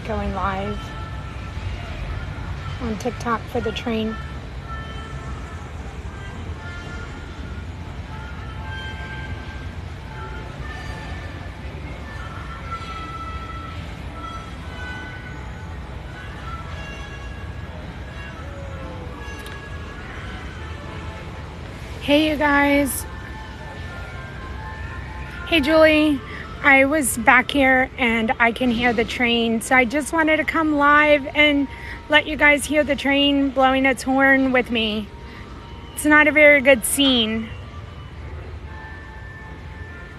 going live on TikTok for the train. Hey, you guys. Hey, Julie. I was back here and I can hear the train, so I just wanted to come live and let you guys hear the train blowing its horn with me. It's not a very good scene.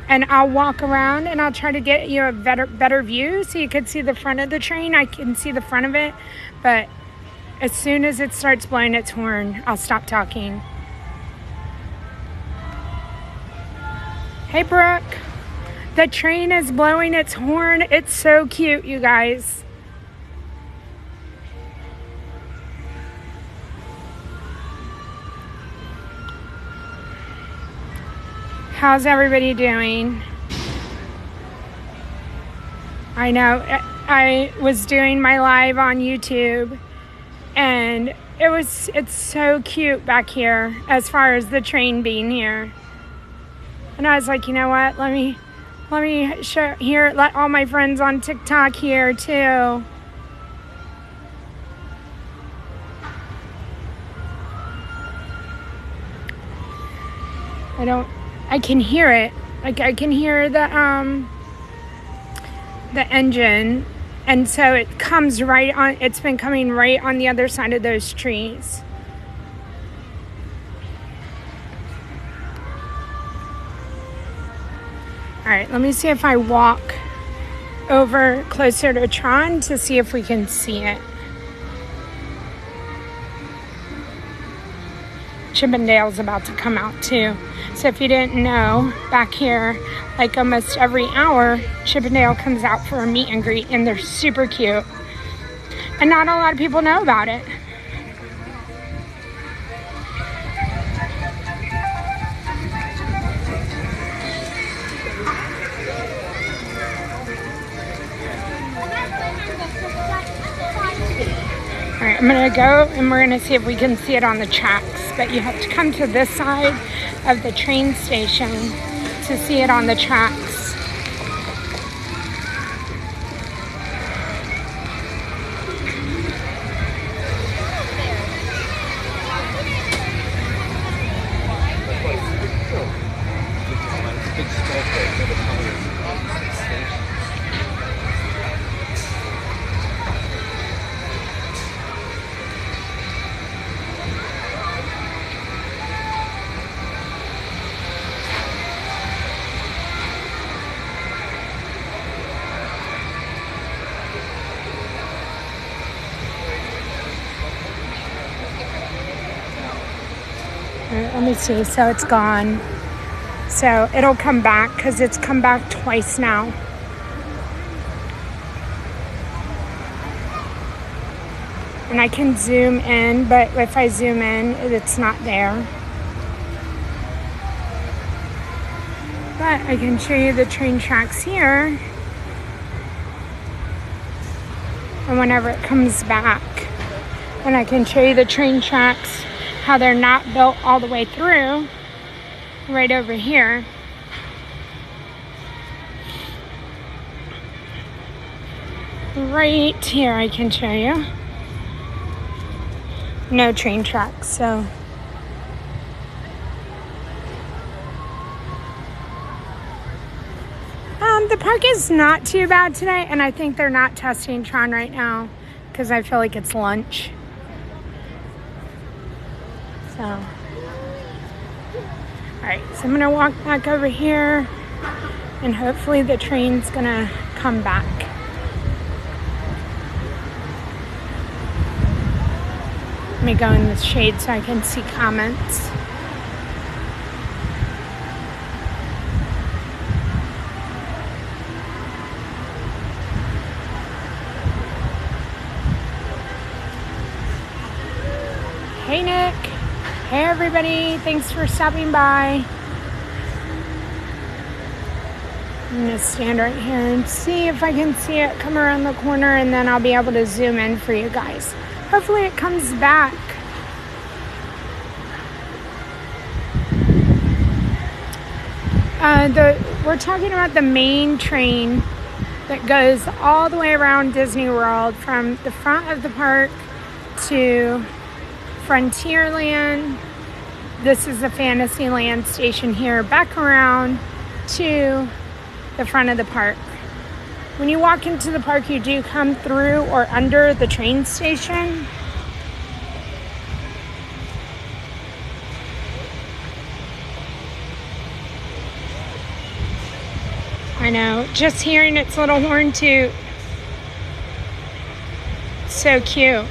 And I'll walk around and I'll try to get you a better view so you can see the front of the train. I can see the front of it, but as soon as it starts blowing its horn, I'll stop talking. Hey, Brooke. The train is blowing its horn. It's so cute, you guys. How's everybody doing? I know I was doing my live on YouTube and it's so cute back here as far as the train being here. And I was like, you know what? Let me share here, let all my friends on TikTok hear too. I can hear it. Like I can hear the engine, and so it comes right on. It's been coming right on the other side of those trees. All right, let me see if I walk over closer to Tron to see if we can see it. Chippendale's about to come out too. So if you didn't know, back here, like almost every hour, Chippendale comes out for a meet and greet, and they're super cute. And not a lot of people know about it. I'm gonna go and we're gonna see if we can see it on the tracks, but you have to come to this side of the train station to see it on the tracks. Let me see. So it's gone. So it'll come back because it's come back twice now. And I can zoom in, but if I zoom in, it's not there. But I can show you the train tracks here. And whenever it comes back, and I can show you the train tracks, how they're not built all the way through, right over here. Right here I can show you. No train tracks, so. The park is not too bad today, and I think they're not testing Tron right now because I feel like it's lunch. So, all right, so I'm gonna walk back over here and hopefully the train's gonna come back. Let me go in the shade so I can see comments. Hey, Nick. Hey, everybody. Thanks for stopping by. I'm gonna stand right here and see if I can see it come around the corner, and then I'll be able to zoom in for you guys. Hopefully it comes back. We're talking about the main train that goes all the way around Disney World from the front of the park to Frontierland. This is the Fantasyland station here, back around to the front of the park. When you walk into the park, you do come through or under the train station. I know, just hearing its little horn toot. So cute.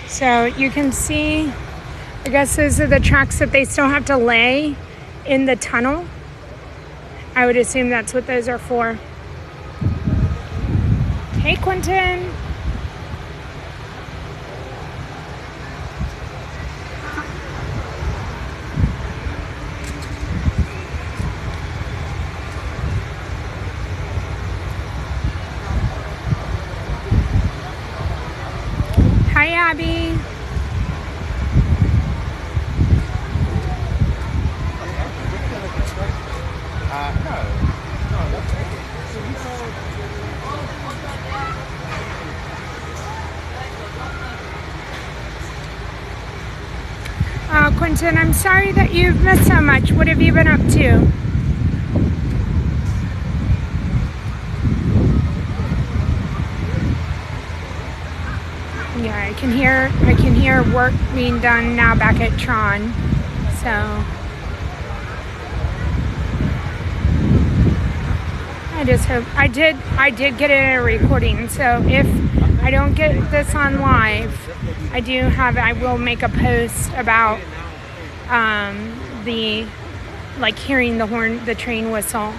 So you can see, I guess those are the tracks that they still have to lay in the tunnel. I would assume that's what those are for. Hey, Quentin. Hi, Abby. Quentin, I'm sorry that you've missed so much. What have you been up to? Yeah, I can hear work being done now back at Tron. So I just hope I did get it in a recording. So if I don't get this on live, I will make a post about hearing the train whistle.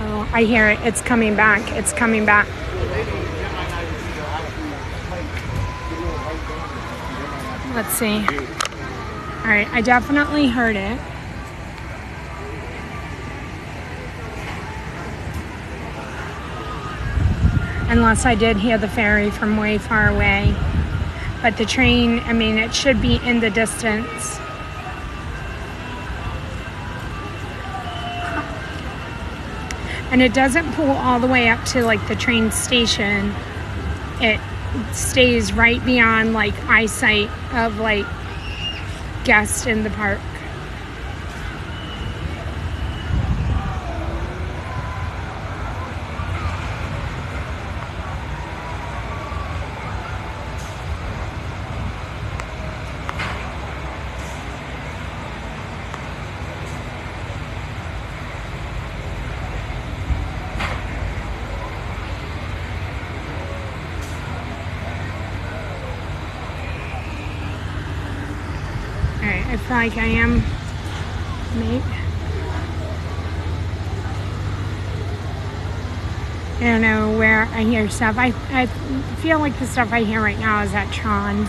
Oh, I hear it. It's coming back. It's coming back. Let's see. All right, I definitely heard it. Unless I did hear the ferry from way far away. But the train, I mean, it should be in the distance. And it doesn't pull all the way up to like the train station. It stays right beyond like eyesight of like guests in the park. I feel like I am, mate. I don't know where I hear stuff. I feel like the stuff I hear right now is at Tron.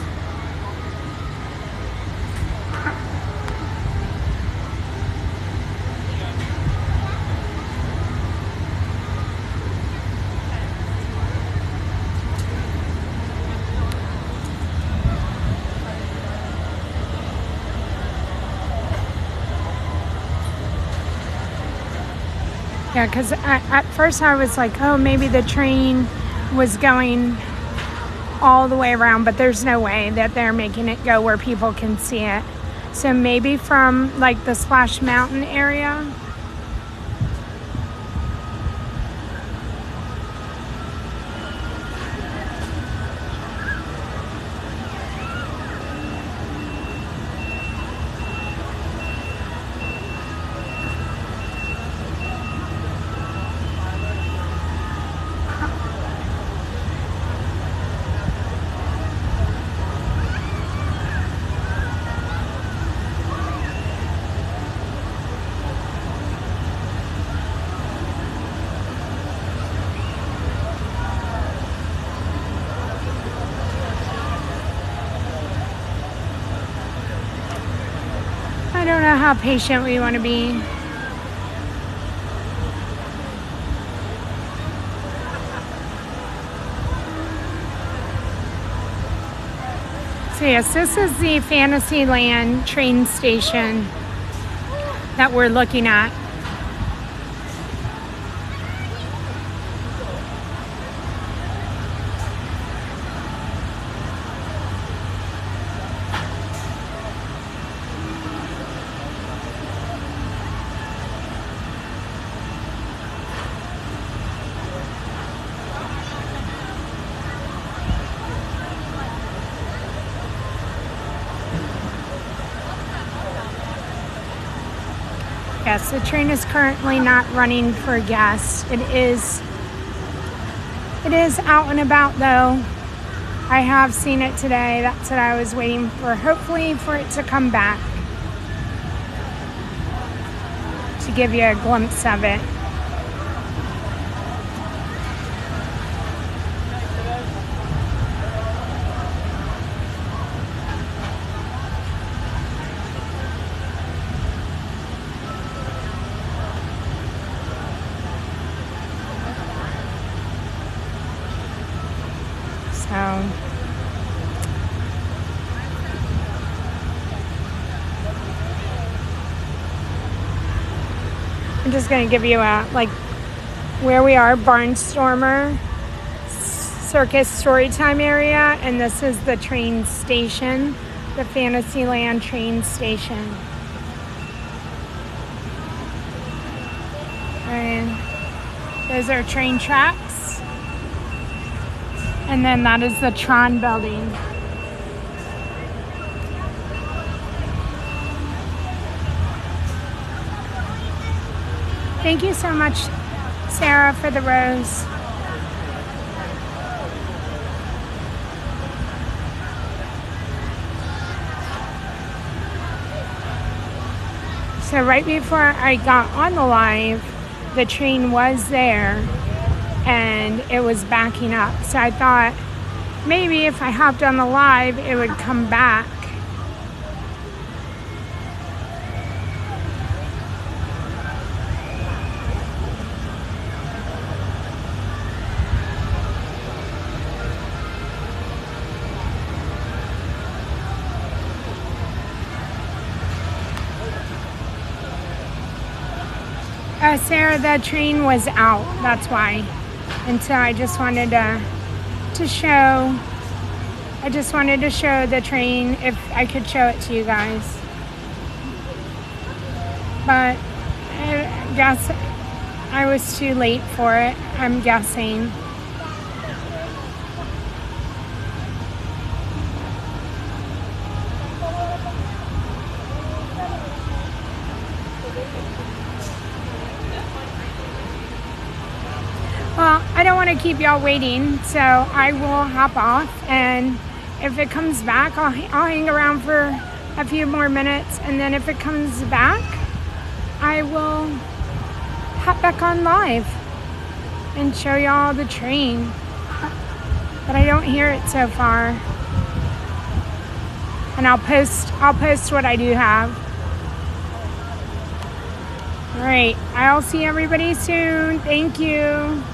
Yeah, because at first I was like, oh, maybe the train was going all the way around, but there's no way that they're making it go where people can see it. So maybe from like the Splash Mountain area. don't know how patient we want to be. So yes, this is the Fantasyland train station that we're looking at. Yes, the train is currently not running for guests. It is out and about though. I have seen it today. That's what I was waiting for. Hopefully for it to come back to give you a glimpse of it. So I'm just going to give you a, like, where we are, Barnstormer Circus Storytime area, and this is the train station, the Fantasyland train station. And those are train tracks. And then that is the Tron building. Thank you so much, Sarah, for the rose. So right before I got on the live, the train was there and it was backing up. So I thought maybe if I hopped on the live, it would come back. Sarah, the train was out, that's why. And so I just wanted to show, the train, if I could show it to you guys. But I guess I was too late for it, I'm guessing. Well, I don't want to keep y'all waiting, so I will hop off, and if it comes back, I'll hang around for a few more minutes, and then if it comes back, I will hop back on live and show y'all the train. But I don't hear it so far. And I'll post what I do have. All right, I'll see everybody soon. Thank you.